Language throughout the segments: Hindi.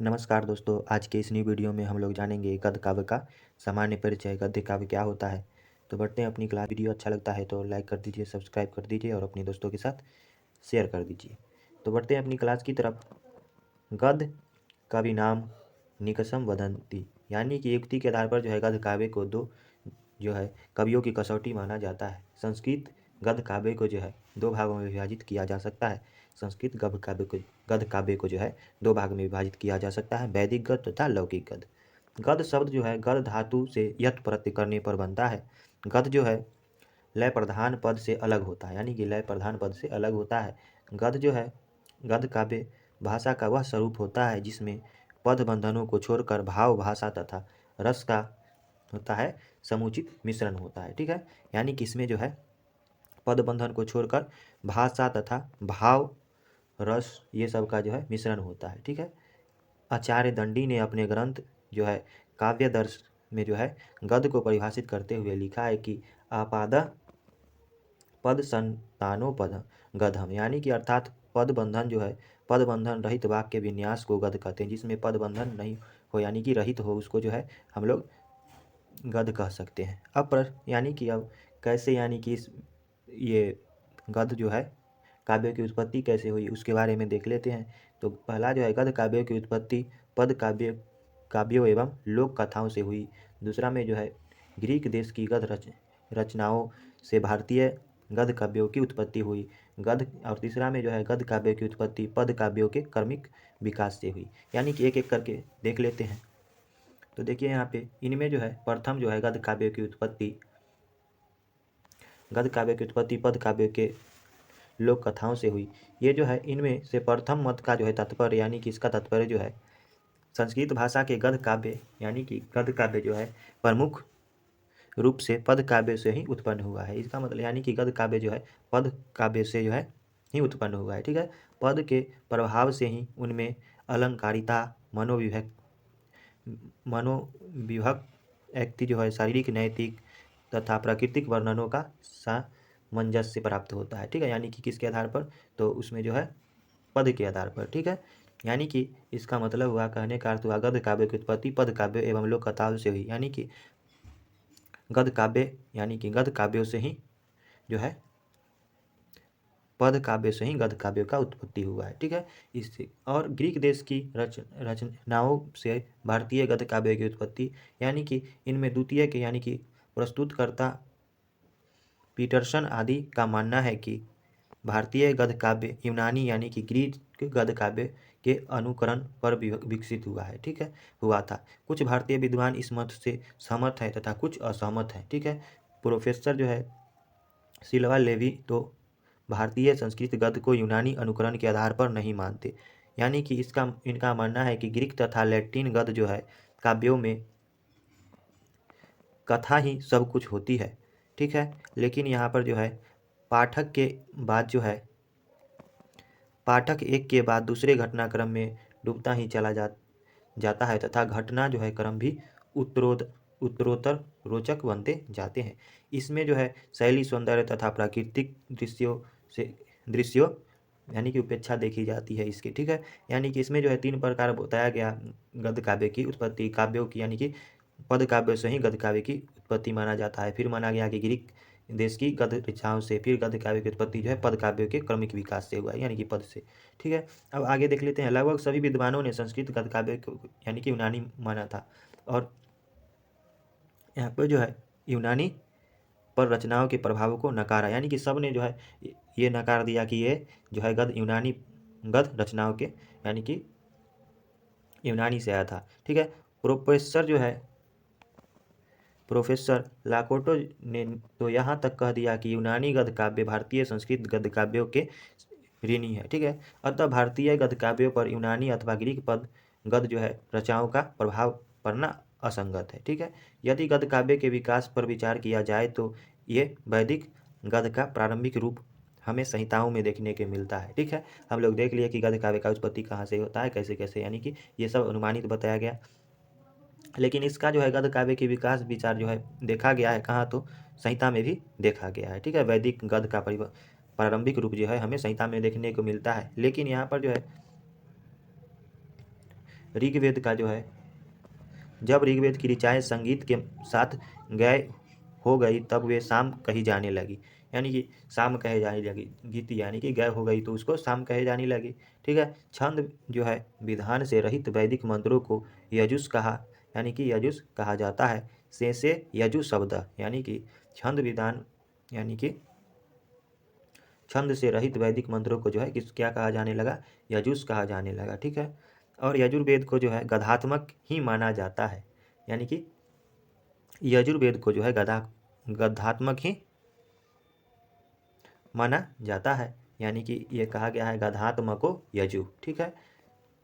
नमस्कार दोस्तों, आज के इस न्यू वीडियो में हम लोग जानेंगे गद्य काव्य का सामान्य परिचय। गद्य काव्य क्या होता है। तो बढ़ते हैं अपनी क्लास। वीडियो अच्छा लगता है तो लाइक कर दीजिए, सब्सक्राइब कर दीजिए और अपने दोस्तों के साथ शेयर कर दीजिए। तो बढ़ते हैं अपनी क्लास की तरफ। गद्य कवि नाम निकषम वदंती, यानी कि युक्ति के आधार पर जो है गद्य काव्य को दो जो है कवियों की कसौटी माना जाता है। संस्कृत गद्य काव्य को जो है दो भागों में विभाजित किया जा सकता है। संस्कृत गद्य काव्य को जो है दो भाग में विभाजित किया जा सकता है, वैदिक गद्य तथा लौकिक गद्य। गद्य शब्द जो है गद्य धातु से यत् प्रत्यय करने पर बनता है। गद्य जो है लय प्रधान पद से अलग होता है, यानी कि लय प्रधान पद से अलग होता है। गद्य जो है गद्य काव्य भाषा का वह स्वरूप होता है जिसमें पद बंधनों को छोड़कर भाव, भाषा तथा रस का होता है समुचित मिश्रण होता है। ठीक है, यानी कि इसमें जो है पद बंधन को छोड़कर भाषा तथा भाव, रस ये सब का जो है मिश्रण होता है। ठीक है, आचार्य दंडी ने अपने ग्रंथ जो है काव्यदर्श में जो है गद्य को परिभाषित करते हुए लिखा है कि आपाद पद संतानोपद गद्यम, यानी कि अर्थात पद बंधन जो है पद बंधन रहित वाक्य विन्यास को गद्य कहते हैं। जिसमें पद बंधन नहीं हो यानी कि रहित हो उसको जो है हम लोग गद्य कह सकते हैं। अब यानी कि अब कैसे, यानी कि ये गद्य जो है काव्य की उत्पत्ति कैसे हुई उसके बारे में देख लेते हैं। तो पहला जो है गद्य काव्य की उत्पत्ति पद काव्यों एवं लोक कथाओं से हुई। दूसरा में जो है ग्रीक देश की गद्य रचनाओं से भारतीय गद्य काव्यों की उत्पत्ति हुई। गद्य और तीसरा में जो है गद्य काव्य की उत्पत्ति पद काव्यों के क्रमिक विकास से हुई। यानी कि एक एक करके देख लेते हैं। तो देखिए यहाँ पे इनमें जो है प्रथम जो है गद्य काव्य की उत्पत्ति पद काव्य के लोक कथाओं से हुई। ये जो है इनमें से प्रथम मत का जो है तात्पर्य, यानी कि इसका तात्पर्य जो है संस्कृत भाषा के गद्य काव्य, यानी कि गद्य काव्य जो है प्रमुख रूप से पद काव्य से ही उत्पन्न हुआ है। इसका मतलब यानी कि गद्य काव्य जो है पद काव्य से जो है ही उत्पन्न हुआ है। ठीक है, पद के प्रभाव से ही उनमें अलंकारिता, मनोविभक्ति जो है शारीरिक, नैतिक तथा प्राकृतिक वर्णनों का सामंजस्य प्राप्त होता है। ठीक है, यानी कि किसके आधार पर, तो उसमें जो है पद के आधार पर। ठीक है, यानी कि इसका मतलब हुआ, कहने का अर्थ हुआ गद्य काव्य की उत्पत्ति पद काव्य एवं लोक कथाओं से हुई। यानी कि गद्य काव्य यानी कि गद्य काव्यों से ही जो है पद काव्य से ही गद्य काव्य का उत्पत्ति हुआ है। ठीक है, इससे और ग्रीक देश की रचनाओं से भारतीय गद्य काव्य की उत्पत्ति, यानी कि इनमें द्वितीय के यानी कि प्रस्तुतकर्ता पीटरसन आदि का मानना है कि भारतीय गद्य काव्य यूनानी यानी कि ग्रीक गद्य काव्य के अनुकरण पर विकसित हुआ है। ठीक है, हुआ था। कुछ भारतीय विद्वान इस मत से सहमत हैं तथा कुछ असहमत हैं। ठीक है, प्रोफेसर जो है सिल्वा लेवी तो भारतीय संस्कृत गद्य को यूनानी अनुकरण के आधार पर नहीं मानते, यानी कि इनका मानना है कि ग्रीक तथा लैटिन गद्य जो है काव्यों में कथा ही सब कुछ होती है। ठीक है, लेकिन यहाँ पर जो है पाठक के बाद जो है पाठक एक के बाद दूसरे घटनाक्रम में डूबता ही चला जाता है तथा घटना जो है क्रम भी उत्तरोत्तर रोचक बनते जाते हैं। इसमें जो है शैली, सौंदर्य तथा प्राकृतिक दृश्यों यानी कि उपेक्षा देखी जाती है इसकी। ठीक है, यानी कि इसमें जो है तीन प्रकार बताया गया गद्य काव्य की उत्पत्ति काव्यों की, यानी कि पद काव्य से ही गद्य काव्य की उत्पत्ति माना जाता है। फिर माना गया कि ग्रीक देश की गद्य रचनाओं से, फिर गद्य काव्य की उत्पत्ति जो है पद काव्य के क्रमिक विकास से हुआ है, यानी कि पद से। ठीक है, अब आगे देख लेते हैं। लगभग सभी विद्वानों ने संस्कृत गद्य काव्य को यानी कि यूनानी माना था और यहाँ पर जो है यूनानी पर रचनाओं के प्रभावों को नकारा, यानी कि सब ने जो है ये नकार दिया कि ये जो है यूनानी गद्य रचनाओं के यानी कि यूनानी से आया था। ठीक है, प्रोफेसर लाकोटो ने तो यहाँ तक कह दिया कि यूनानी गद्य काव्य भारतीय संस्कृत गद्य काव्यों के ऋणी है। ठीक है, अतः भारतीय गद्य काव्यों पर यूनानी अथवा ग्रीक पद गद्य जो है रचनाओं का प्रभाव पड़ना असंगत है। ठीक है, यदि गद्य काव्य के विकास पर विचार किया जाए तो ये वैदिक गद्य का प्रारंभिक रूप हमें संहिताओं में देखने के मिलता है। ठीक है, हम लोग देख लिए कि गद्य काव्य का उत्पत्ति कहाँ से होता है, कैसे कैसे, यानी कि ये सब अनुमानित बताया गया। लेकिन इसका जो है गद्य काव्य के विकास विचार जो है देखा गया है कहाँ, तो संहिता में भी देखा गया है। ठीक है, वैदिक गद्य का प्रारंभिक रूप जो है हमें संहिता में देखने को मिलता है। लेकिन यहाँ पर जो है ऋग्वेद का जो है, जब ऋग्वेद की ऋचाएँ संगीत के साथ गाय हो गई तब वे साम कही जाने लगी, यानी कि साम कहे जाने लगी। गीति यानी कि गाय हो गई तो उसको साम कहे जाने लगी। ठीक है। छंद जो है विधान से रहित वैदिक मंत्रों को यजुष कहा, यानी कि यजुष कहा जाता है। से यजु शब्द, यानी कि छंद विधान यानी कि छंद से रहित वैदिक मंत्रों को जो है किस क्या कहा जाने लगा, यजुष कहा जाने लगा। ठीक है। और यजुर्वेद को जो है गद्यात्मक ही माना जाता है, यानी कि यजुर्वेद को जो है गद्यात्मक ही माना जाता है, यानी कि ये कहा गया है गद्यात्मको यजु। ठीक है।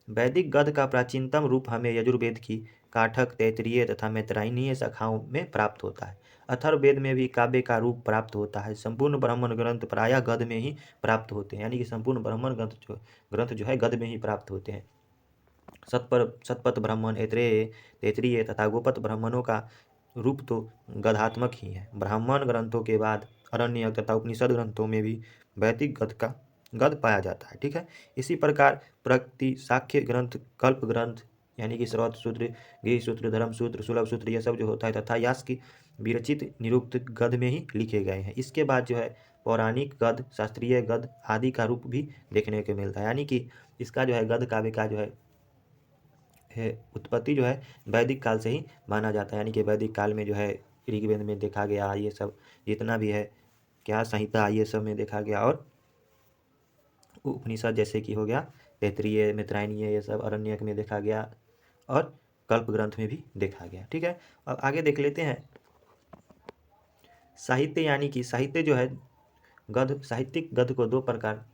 वैदिक गद्य का प्राचीनतम रूप हमें यजुर्वेद की काठक, तैत्तिरीय तथा मैत्रायनीय शाखाओं में प्राप्त होता है। अथर्ववेद में भी काव्य का रूप प्राप्त होता है। संपूर्ण ब्राह्मण ग्रंथ प्रायः गद्य में ही प्राप्त होते हैं, यानी कि संपूर्ण ब्राह्मण ग्रंथ जो है गद्य में ही प्राप्त होते हैं। शतपथ ब्राह्मण, ऐत्रेय, तैत्तिरीय तथा गोपथ ब्राह्मणों का रूप तो गद्यात्मक ही है। ब्राह्मण ग्रंथों के बाद आरण्यक तथा उपनिषद ग्रंथों में भी वैदिक गद्य पाया जाता है। ठीक है। इसी प्रकार प्रकृति साक्ष्य ग्रंथ, कल्प ग्रंथ यानी कि श्रौत सूत्र, गृह सूत्र, धर्म सूत्र, सुलभ सूत्र, यह सब जो होता है तथा यास की विरचित निरुक्त गद्य में ही लिखे गए हैं। इसके बाद जो है पौराणिक गद्य, शास्त्रीय गद्य आदि का रूप भी देखने को मिलता है, यानी कि इसका जो है गद्य काव्य का जो है उत्पत्ति जो है वैदिक काल से ही माना जाता है, यानी कि वैदिक काल में जो है ऋग्वेद में देखा गया, ये सब जितना भी है क्या संहिता ये सब में देखा गया, और उपनिषद जैसे कि हो गया तैत्तिरीय, मैत्रायनीय, ये सब आरण्यक में देखा गया और कल्प ग्रंथ में भी देखा गया। ठीक है। अब आगे देख लेते हैं साहित्य, यानी कि साहित्य जो है गद्य, साहित्यिक गद्य को दो प्रकार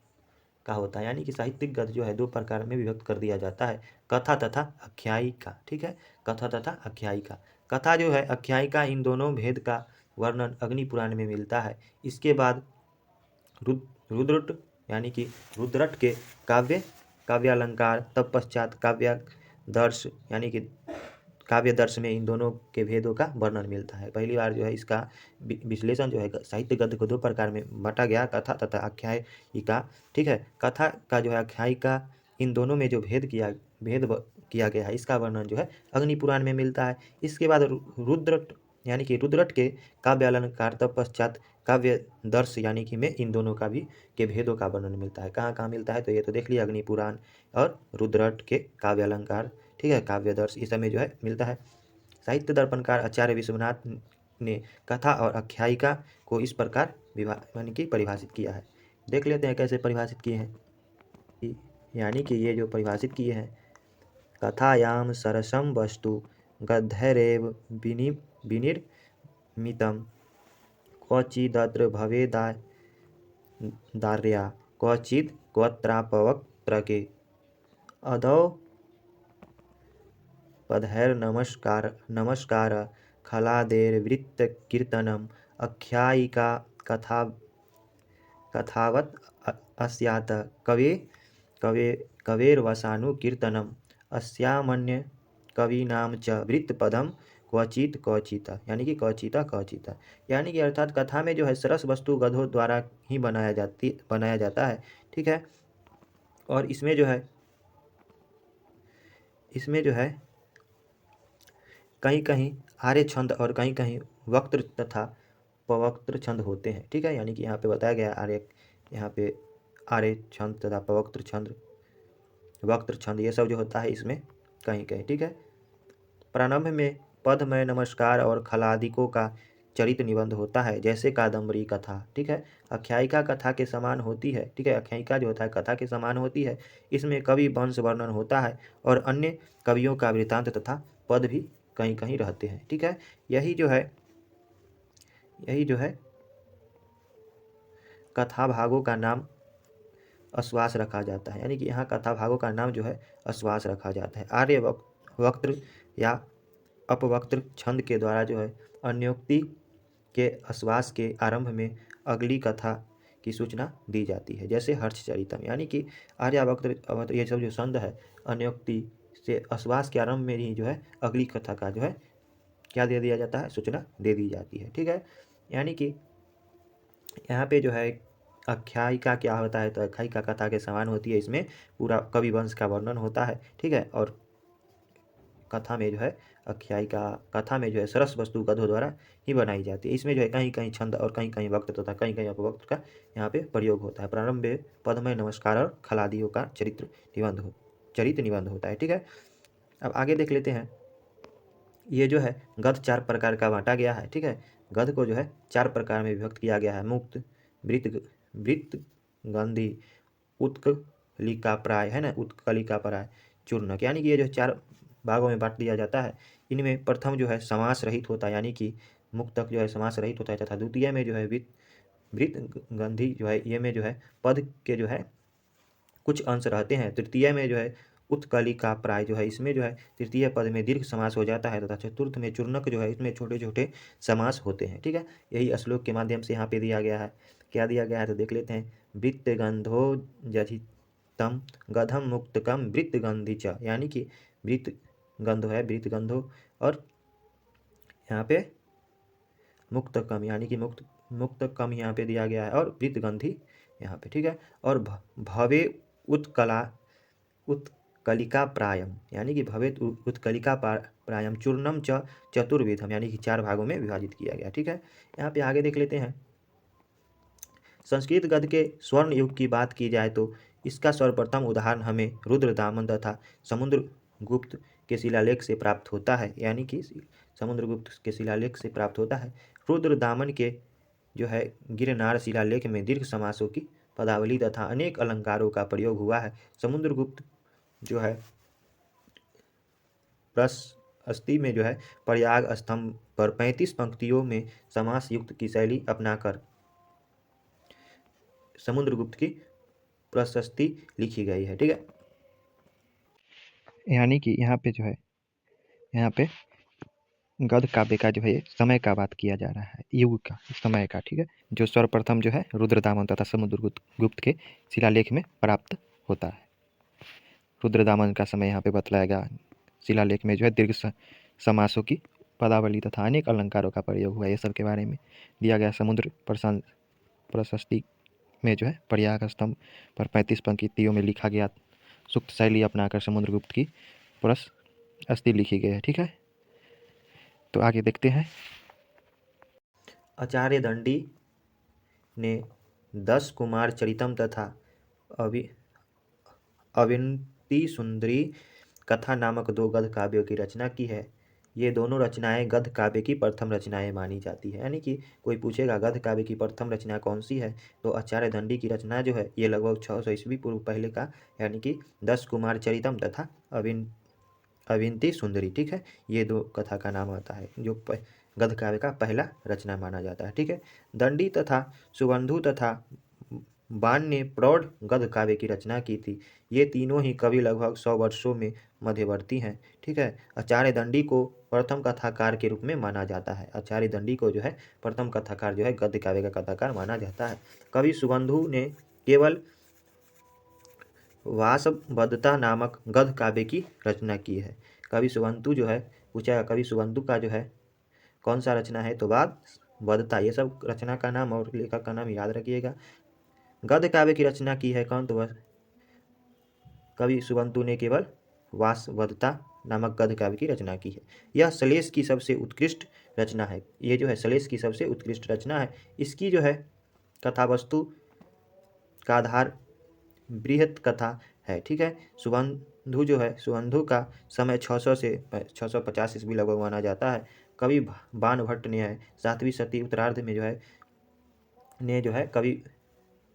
का होता है, यानी कि साहित्यिक गद्य जो है दो प्रकार में विभक्त कर दिया जाता है, कथा तथा आख्यायिका। ठीक है। कथा तथा आख्यायिका। कथा जो है आख्यायिका, इन दोनों भेद का वर्णन अग्नि पुराण में मिलता है। इसके बाद रुद्रट यानी कि रुद्रट के काव्यालंकार, तत्पश्चात काव्यदर्श यानी कि काव्य दर्श में इन दोनों के भेदों का वर्णन मिलता है। पहली बार जो है इसका विश्लेषण जो है साहित्य गद्य को दो प्रकार में बांटा गया, कथा तथा आख्यायिका। ठीक है। कथा का जो है आख्यायिका, इन दोनों में जो भेद किया गया है इसका वर्णन जो है अग्नि पुराण में मिलता है। इसके बाद रुद्रट यानी कि रुद्रट के काव्य अलंकार, तत्पश्चात काव्य दर्श यानी कि में इन दोनों का भी के भेदों का वर्णन मिलता है। कहाँ कहाँ मिलता है तो ये तो देख लिया, अग्नि पुराण और रुद्रट के काव्य अलंकार, ठीक है, काव्यदर्श, इस समय जो है मिलता है। साहित्य दर्पणकार आचार्य विश्वनाथ ने कथा और आख्यायिका को इस प्रकार यानी कि परिभाषित किया है। देख लेते हैं कैसे परिभाषित किए हैं। यानी कि ये जो परिभाषित किए हैं, कथायाम सरसम वस्तु गद्धैरेव विनिर्मितम क्वचिदत्र भवेदार्या क्वचिद क्वत्रापवक्त्रके अधौ नमस्कार खलादेर्वृत्तकीर्तनम् आख्यायिका कथावत् अस्यात् कवेर्वसानुकीर्तनम् अस्यामन्य कवीनां च वृत्तपदम क्वचित, यानी कि क्वचित, यानी कि अर्थात कथा में जो है सरस वस्तु गधों द्वारा ही बनाया जाता है। ठीक है। और इसमें जो है कहीं कहीं आर्य छंद और कहीं कहीं वक्त्र तथा पवक्त्र छंद होते हैं। ठीक है। यानी कि यहाँ पे बताया गया यहाँ पे आर्य छंद तथा पवक्त्र छंद, वक्त्र छंद, ये सब जो होता है इसमें कहीं कहीं। ठीक है। प्रारंभ में पदमय नमस्कार और खलादिकों का चरित निबंध होता है, जैसे कादम्बरी कथा। ठीक है। आख्यायिका कथा के समान होती है। ठीक है। आख्यायिका जो होता है कथा के समान होती है। इसमें कवि वंश वर्णन होता है और अन्य कवियों का वृत्तांत तथा पद भी कहीं कहीं रहते हैं। ठीक है। यही जो है कथा भागों का नाम आश्वास रखा जाता है, यानी कि यहाँ कथा भागों का नाम जो है आश्वास रखा जाता है। आर्य वक्त्र या अपवक्त्र छंद के द्वारा जो है अन्योक्ति के आश्वास के आरंभ में अगली कथा की सूचना दी जाती है, जैसे हर्षचरितम। यानी कि आर्यावक्त्र ये सब जो छंद है अन्योक्ति से आश्वास के आरंभ में ही जो है अगली कथा का जो है क्या दे दिया जाता है, सूचना दे दी जाती है। ठीक है। यानी कि यहाँ पे जो है आख्यायिका क्या होता है तो आख्यायिका कथा के समान होती है, इसमें पूरा कवि वंश का वर्णन होता है। ठीक है। और कथा में जो है आख्यायिका कथा में जो है सरस वस्तु गद्यों द्वारा ही बनाई जाती है। इसमें जो है कहीं कहीं छंद और कहीं कहीं वक्त तथा कहीं कहीं अपवक्त का यहाँ पे प्रयोग होता है। प्रारंभ में पदमय नमस्कार और खलादियों का चरित्र निबंध होता है। ठीक है, अब आगे देख लेते हैं। ये जो है गद्य 4 प्रकार का बांटा गया है। ठीक है, गद्य को जो है 4 प्रकार में विभक्त किया गया है। मुक्त, वृत्त गंधी, उत्कलिका प्राय, है ना, उत्कलिका प्राय, चूर्णक, यानी कि ये जो 4 भागों में बांट दिया जाता है। इनमें प्रथम जो है समास रहित होता है, यानी कि मुक्तक जो है समास रहित होता है, तथा द्वितीय में जो है वृत्त गंधी जो है ये में जो है पद के जो है कुछ अंश रहते हैं। तृतीय में जो है उत्कलिका प्राय जो है इसमें जो है तृतीय पद में दीर्घ समास हो जाता है, तथा चतुर्थ में चूर्णक जो है इसमें छोटे छोटे समास होते हैं। ठीक है, यही श्लोक के माध्यम से यहाँ पे दिया गया है। क्या दिया गया है तो देख लेते हैं। वृत्त गंधो जधितम गधम मुक्तकम वृत्त गंधी च, यानी कि वृत्त गंधो है, वृत्त गंधो, और यहाँ पे मुक्तकम यानी कि मुक्तकम यहाँ पे दिया गया है, और वृत्त गंधी यहाँ पे। ठीक है, और भवे उत्कलिका प्रायम, यानी कि भवेत उत्कलिका प्रायम चूर्णम च चतुर्विधम, यानी कि 4 भागों में विभाजित किया गया। ठीक है, यहाँ पे आगे देख लेते हैं। संस्कृत गद्य के स्वर्ण युग की बात की जाए तो इसका सर्वप्रथम उदाहरण हमें रुद्रदामन तथा समुद्रगुप्त के शिलालेख से प्राप्त होता है, यानी कि समुद्रगुप्त के शिलालेख से प्राप्त होता है। रुद्रदामन के जो है गिरनार शिलालेख में दीर्घ समासों की पदावली तथा अनेक अलंकारों का प्रयोग हुआ है। समुद्रगुप्त जो है प्रशस्ति में जो है प्रयाग स्तंभ पर 35 पंक्तियों में समास युक्त की शैली अपनाकर समुद्रगुप्त की प्रशस्ति लिखी गई है। ठीक है, यानी कि यहाँ पे जो है यहाँ पे गद्य काव्य का जो है समय का बात किया जा रहा है, युग का, समय का। ठीक है, जो सर्वप्रथम जो है रुद्रदामन तथा समुद्रगुप्त के शिलालेख में प्राप्त होता है। रुद्रदामन का समय यहाँ पे बतलाया गया। शिलालेख में जो है दीर्घ समासों की पदावली तथा अनेक अलंकारों का प्रयोग हुआ, ये सब के बारे में दिया गया। समुद्र प्रशस्ति में जो है प्रयाग स्तंभ पर 35 पंक्तियों में लिखा गया सूक्त शैली अपनाकर समुद्रगुप्त की प्रशस्ति लिखी गई है। ठीक है, तो आगे देखते हैं। आचार्य दंडी ने 10 कुमार चरितम तथा अविंती सुंदरी कथा नामक 2 गद्य काव्यों की रचना की है। ये दोनों रचनाएं गद्य काव्य की प्रथम रचनाएं मानी जाती है। यानी कि कोई पूछेगा गद्य काव्य की प्रथम रचना कौन सी है, तो आचार्य दंडी की रचना जो है ये लगभग 600 ईस्वी पूर्व पहले का, यानी कि 10 कुमार चरितम तथा अविंती सुंदरी। ठीक है, ये 2 कथा का नाम आता है जो गद्य काव्य का पहला रचना माना जाता है। ठीक है, दंडी तथा सुबंधु तथा बाण ने प्रौढ़ गद्य काव्य की रचना की थी। ये तीनों ही कवि लगभग 100 वर्षों में मध्यवर्ती हैं। ठीक है, आचार्य दंडी को प्रथम कथाकार के रूप में माना जाता है। आचार्य दंडी को जो है प्रथम कथाकार जो है गद्य काव्य का कथाकार माना जाता है। कवि सुबंधु ने केवल वासवदत्ता नामक गद्य काव्य की रचना की है। कवि सुबंधु जो है पूछा, कवि सुबंधु का जो है कौन सा रचना है, तो वासवदत्ता। ये सब रचना का नाम और लेखक का नाम याद रखिएगा। गद्य काव्य की रचना की है कौन, तो वह कवि सुबंतु ने केवल वासवदत्ता नामक गद्य काव्य की रचना की है। यह श्लेष की सबसे उत्कृष्ट रचना है। ये जो है श्लेष की सबसे उत्कृष्ट रचना है। इसकी जो है कथा वस्तु का आधार बृहत कथा है। ठीक है, सुबंधु जो है सुबंधु का समय 600 से 650 ईस्वी लगभग माना जाता है। कवि बाणभट्ट ने है 7वीं शती उत्तरार्ध में जो है कवि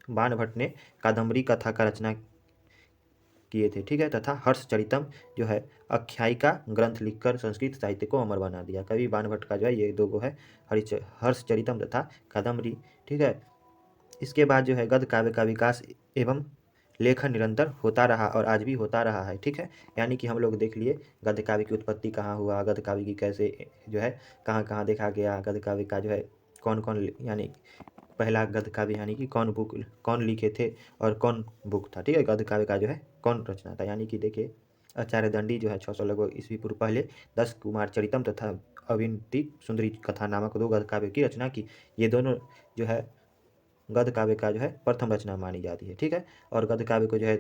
बाणभट्ट ने कादम्बरी कथा का रचना किए थे। ठीक है, तथा हर्षचरितम जो है आख्यायिका ग्रंथ लिखकर संस्कृत साहित्य को अमर बना दिया। कवि बाणभट्ट का जो है ये 2 है, हर्षचरितम तथा कादम्बरी। ठीक है, इसके बाद जो है गद्य काव्य का विकास एवं लेखन निरंतर होता रहा और आज भी होता रहा है। ठीक है, यानी कि हम लोग देख लिए गद्य काव्य की उत्पत्ति कहाँ हुआ, गद्य काव्य की कैसे जो है कहाँ कहाँ देखा गया, गद्य काव्य का जो है कौन कौन, यानी पहला गद्य काव्य यानी कि कौन लिखे थे और कौन बुक था। ठीक है, गद्य काव्य का जो है कौन रचना था, यानी कि देखिए आचार्य दंडी जो है 600 लगभग ईस्वी पूर्व पहले 10 कुमार चरितम तथा अविंती सुंदरी कथा नामक 2 गद्य काव्य की रचना की। ये दोनों जो है गद्य काव्य का जो है प्रथम रचना मानी जाती है। ठीक है, और गद्य काव्य को जो है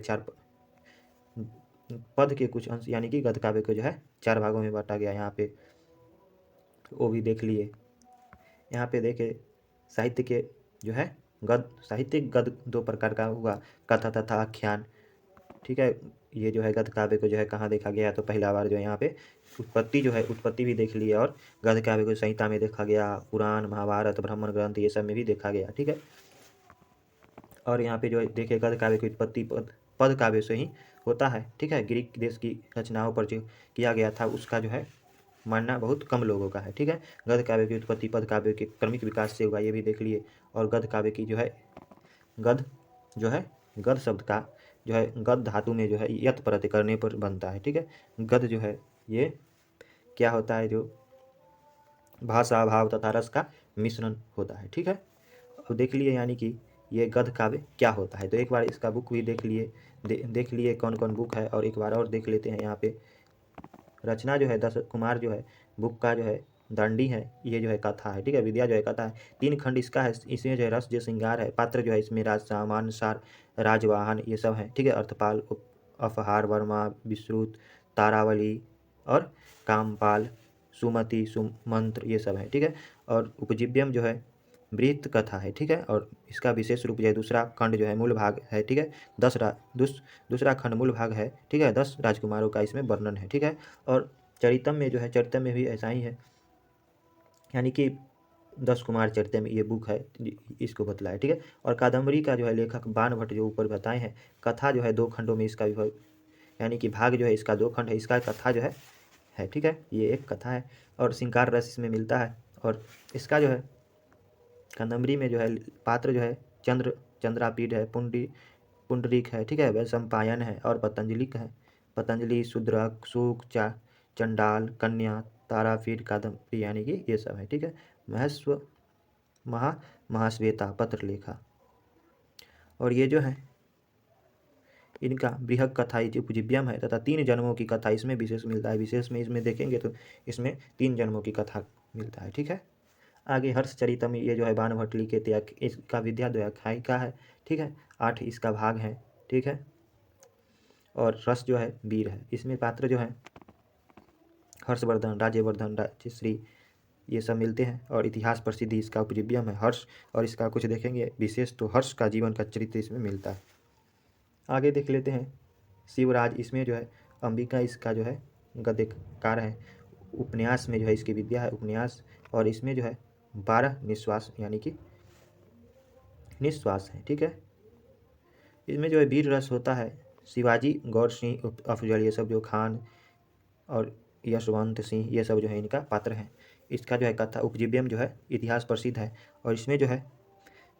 पद के कुछ अंश यानी कि गद्य काव्य को जो है 4 भागों में बांटा गया। यहाँ पे वो भी देख लिए। यहाँ पे देखे साहित्य के जो है गद्य, साहित्यिक गद्य 2 प्रकार का हुआ, कथा तथा आख्यान। ठीक है, ये जो है गद्य काव्य को जो है कहाँ देखा गया, तो पहला बार जो है यहाँ पे उत्पत्ति जो है, उत्पत्ति भी देख ली और गद्य काव्य को संहिता में देखा गया, पुराण महाभारत ब्राह्मण ग्रंथ ये सब में भी देखा गया। ठीक है, और यहाँ पे जो है देखे गद्य काव्य की उत्पत्ति पद काव्य से ही होता है। ठीक है, ग्रीक देश की रचनाओं पर जो किया गया था उसका जो है मानना बहुत कम लोगों का है। ठीक है, गद्य काव्य की उत्पत्ति पद काव्य के क्रमिक विकास से हुआ, ये भी देख लिए। और गद्य काव्य की जो है गद्य जो है गद्य शब्द का जो है गद्य धातु में जो है यत प्रत्यय करने पर बनता है। ठीक है, गद्य जो है ये क्या होता है, जो भाषा भाव तथा रस का मिश्रण होता है। ठीक है, अब देख लिए यानी कि ये गद्य काव्य क्या होता है। तो एक बार इसका बुक भी देख लिए, देख लिए कौन कौन बुक है, और एक बार और देख लेते हैं। यहाँ पे रचना जो है 10 कुमार जो है बुक का जो है दंडी है, ये जो है कथा है। ठीक है, विद्या जो है कथा है, 3 खंड इसका है। इसमें जो है रस जो श्रृंगार है, पात्र जो है इसमें राज सामान सार राजवाहन ये सब है। ठीक है, अर्थपाल अपहार वर्मा विश्रुत तारावली और कामपाल सुमति सुमंत्र ये सब है। ठीक है, और उपजीव्यम जो है वृत्त कथा है। ठीक है, और इसका विशेष रूप जो है दूसरा खंड जो है मूल भाग है। ठीक है, दूसरा खंड मूल भाग है। ठीक है, 10 राजकुमारों का इसमें वर्णन है। ठीक है, और चरितम में जो है, चरितम में भी ऐसा ही है, यानी कि 10 कुमार चरितम में ये बुक है, इसको बतलाया। ठीक है, और कादम्बरी का जो है लेखक बाण भट्ट जो ऊपर बताए हैं। कथा जो है 2 खंडों में इसका विभाग, यानी कि भाग जो है इसका 2 खंड है, इसका कथा जो है। ठीक है, ये एक कथा है, और श्रृंगार रस इसमें मिलता है। और इसका जो है कादम्बरी में जो है पात्र जो है चंद्रापीड है, पुंडरीक है। ठीक है, वैशंपायन है और पतंजलि है। पतंजलि शूद्रक सूक चंडाल कन्या तारापीड कादम्बरी यानी कि ये सब है। ठीक है, महस्व महाश्वेता पत्रलेखा, और ये जो है इनका बृहद कथा उपजीव्यम है तथा 3 जन्मों की कथा इसमें विशेष मिलता है। विशेष में इसमें देखेंगे तो इसमें 3 जन्मों की कथा मिलता है। ठीक है, आगे हर्षचरितम ये जो है बाण भट्ट लिखे थे, इसका विद्या द्वयाख्यायिका है। ठीक है, 8 इसका भाग है। ठीक है, और रस जो है वीर है। इसमें पात्र जो है हर्षवर्धन राज्यवर्धन राज्यश्री ये सब मिलते हैं, और इतिहास प्रसिद्धि इसका उपजीव्यम है हर्ष, और इसका कुछ देखेंगे विशेष तो हर्ष का जीवन का चरित्र इसमें मिलता है। आगे देख लेते हैं शिवराज, इसमें जो है अंबिका इसका जो है गद्यकार है। उपन्यास में जो है इसकी विद्या है उपन्यास, और इसमें जो है 12 निश्वास यानी कि निश्वास है। ठीक है, इसमें जो है वीर रस होता है। शिवाजी गौर सिंह अफजल ये सब जो खान और यशवंत सिंह ये सब जो है इनका पात्र हैं। इसका जो है कथा उपजीव्यम जो है इतिहास प्रसिद्ध है, और इसमें जो है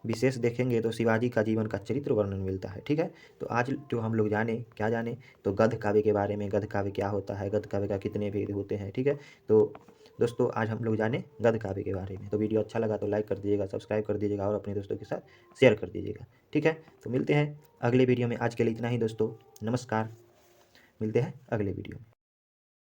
विशेष देखेंगे तो शिवाजी का जीवन का चरित्र वर्णन मिलता है। ठीक है, तो आज जो हम लोग जाने क्या जाने, तो गद्य काव्य के बारे में, गद्य काव्य क्या होता है, गद्य काव्य का कितने भेद होते हैं। ठीक है, तो दोस्तों आज हम लोग जाने गद्य काव्य के बारे में। तो वीडियो अच्छा लगा तो लाइक कर दीजिएगा, सब्सक्राइब कर दीजिएगा और अपने दोस्तों के साथ शेयर कर दीजिएगा। ठीक है, तो मिलते हैं अगले वीडियो में। आज के लिए इतना ही दोस्तों, नमस्कार, मिलते हैं अगले वीडियो में।